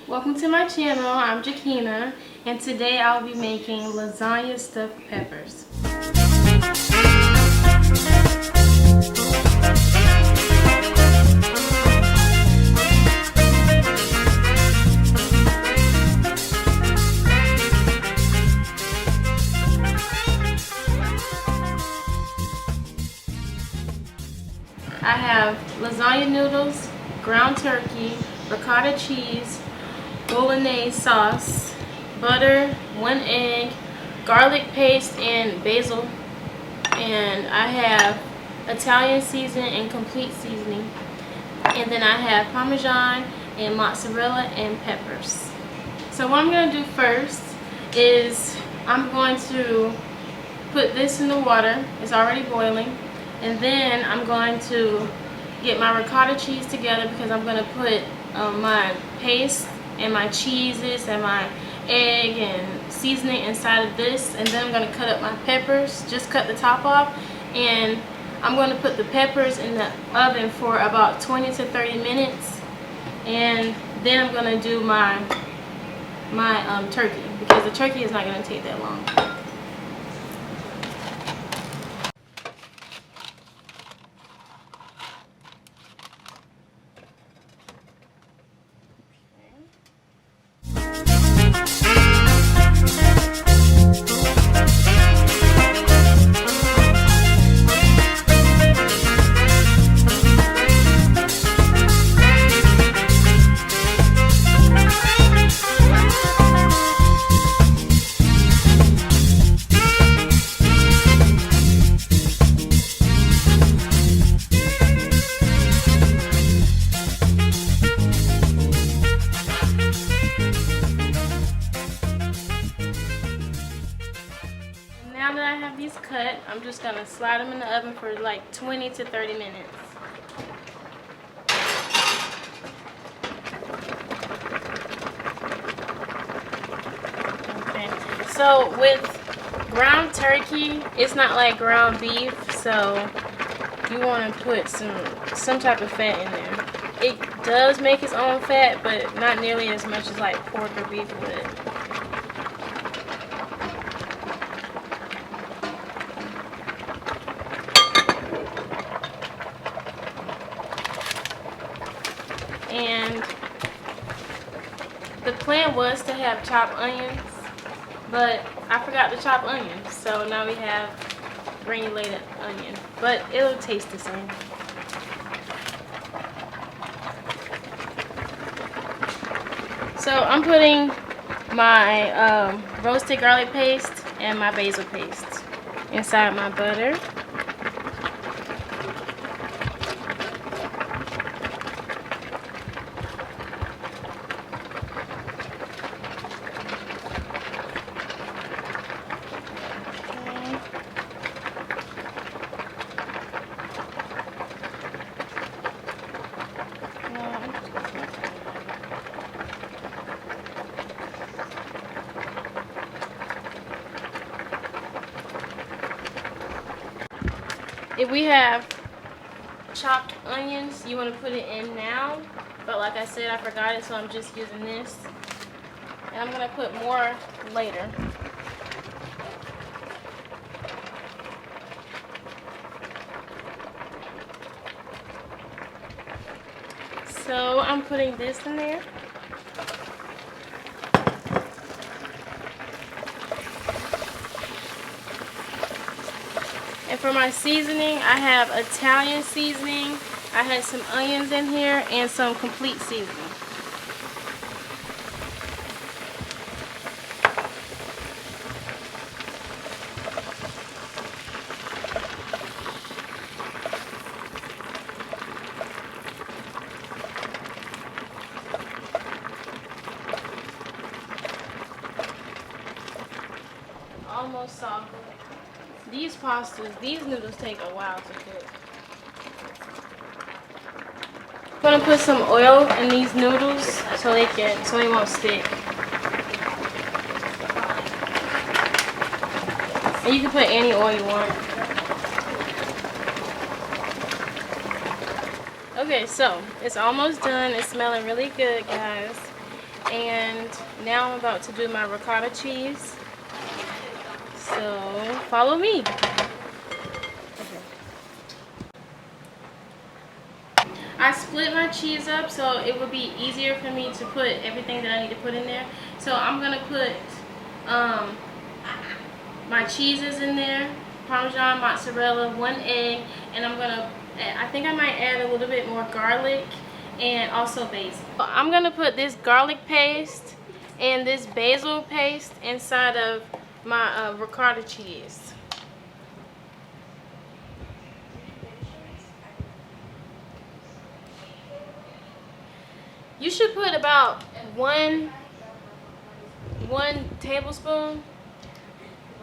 Welcome to my channel. I'm Jakina, and today I'll be making lasagna stuffed peppers. I have lasagna noodles, ground turkey, ricotta cheese, bolognese sauce, butter, 1 egg, garlic paste, and basil. And I have Italian seasoning and complete seasoning. And then I have Parmesan and mozzarella and peppers. So what I'm going to do first is I'm going to put this in the water. It's already boiling. And then I'm going to get my ricotta cheese together because I'm going to put my paste and my cheeses and my egg and seasoning inside of this. And then I'm going to cut up my peppers, just cut the top off. And I'm going to put the peppers in the oven for about 20 to 30 minutes. And then I'm going to do my turkey because the turkey is not going to take that long. Now that I have these cut, I'm just going to slide them in the oven for like 20 to 30 minutes. Okay, so with ground turkey, it's not like ground beef, so you want to put some type of fat in there. It does make its own fat, but not nearly as much as like pork or beef would. And the plan was to have chopped onions, but I forgot to chop onions, so now we have granulated onion, but it'll taste the same. So I'm putting my roasted garlic paste and my basil paste inside my butter. If we have chopped onions, you want to put it in now, but like I said, I forgot it, so I'm just using this. And I'm going to put more later. So I'm putting this in there. And for my seasoning, I have Italian seasoning. I had some onions in here and some complete seasoning. Almost soft. These noodles take a while to cook. I'm gonna put some oil in these noodles so they won't stick. And you can put any oil you want. Okay, so it's almost done. It's smelling really good, guys. And now I'm about to do my ricotta cheese. So follow me. I split my cheese up so it would be easier for me to put everything that I need to put in there. So I'm gonna put my cheeses in there, Parmesan, mozzarella, 1 egg, and I think I might add a little bit more garlic and also basil. I'm gonna put this garlic paste and this basil paste inside of my ricotta cheese. You should put about one tablespoon,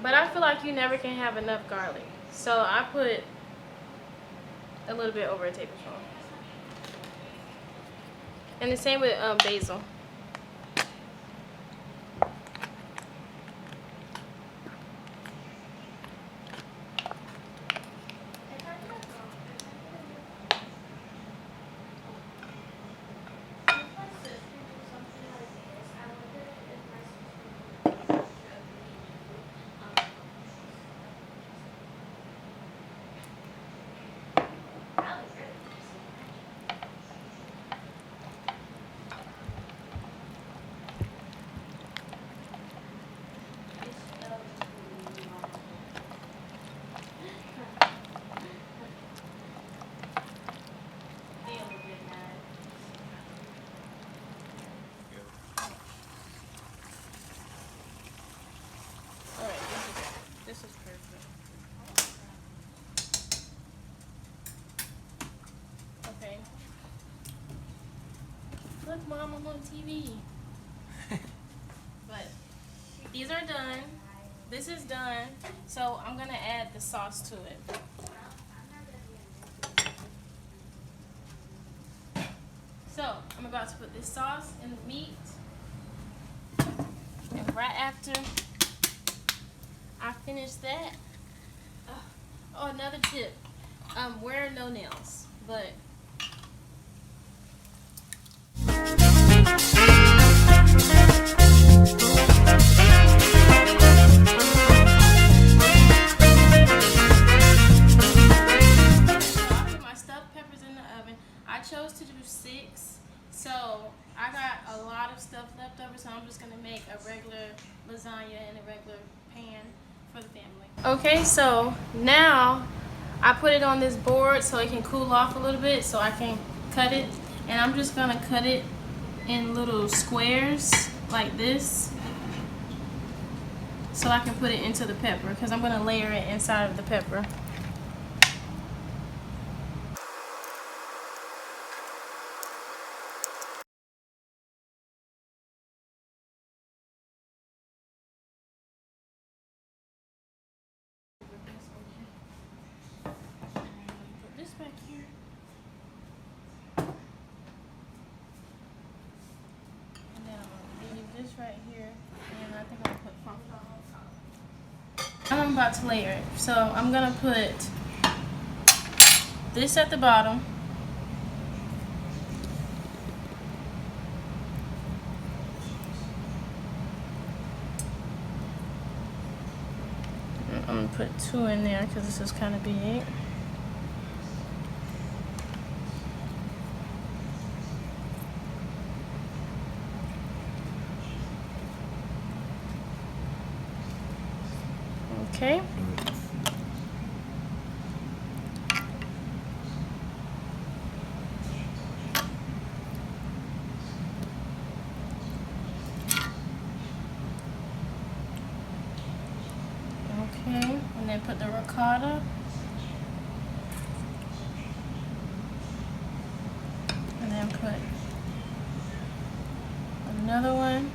but I feel like you never can have enough garlic, so I put a little bit over a tablespoon. And the same with basil. This is perfect. Okay. Look, Mom, I'm on TV. But these are done. This is done. So I'm gonna add the sauce to it. So I'm about to put this sauce in the meat. And right after I finish that, oh, another tip, wear no nails, but I chose to do 6, so I got a lot of stuff left over, so I'm just going to make a regular lasagna in a regular pan for the family. Okay, so now I put it on this board so it can cool off a little bit so I can cut it, and I'm just going to cut it in little squares like this so I can put it into the pepper, because I'm going to layer it inside of the pepper. Back here. And then I'm going to leave this right here, and I think I'm going to put pumpkin. I'm about to layer it, so I'm going to put this at the bottom. I'm going to put 2 in there because this is kind of big. Okay. Okay, and then put the ricotta. And then put another one.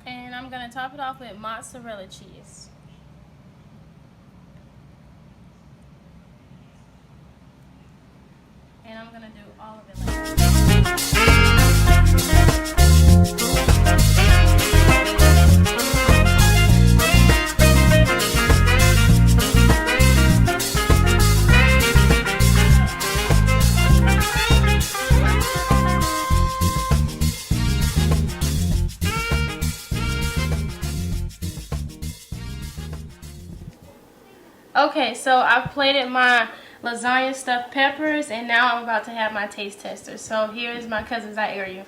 And I'm going to top it off with mozzarella cheese. And I'm going to do all of it like that. Okay, so I've plated my lasagna stuffed peppers, and now I'm about to have my taste tester. So here's my cousin's eye area.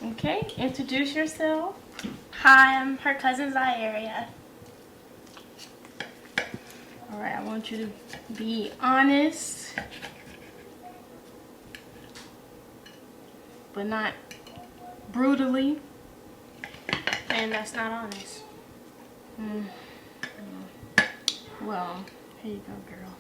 Okay, introduce yourself. Hi, I'm her cousin's eye area. Alright, I want you to be honest, but not brutally. And that's not honest. Well, here you go, girl.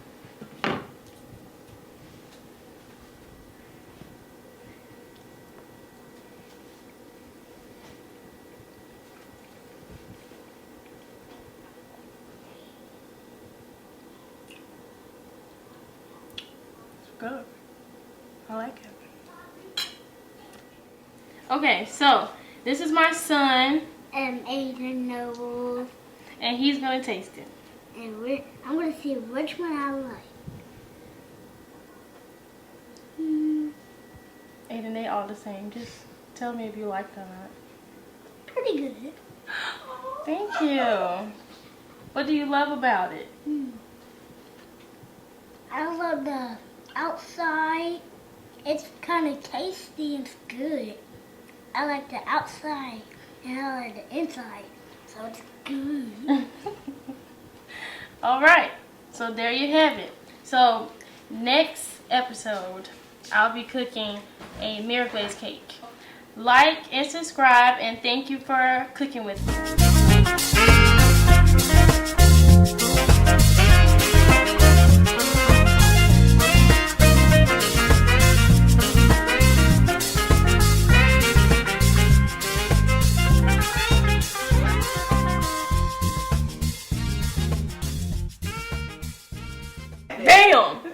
It's good. I like it. Okay, so this is my son, And Aiden Noble. and he's gonna taste it. And I'm going to see which one I like. Aiden, they all the same. Just tell me if you like them or not. Pretty good. Thank you. What do you love about it? I love the outside. It's kind of tasty and it's good. I like the outside and I like the inside. So it's good. All right. So there you have it. So next episode, I'll be cooking a mirror glaze cake. Like and subscribe, and thank you for cooking with me. Bam!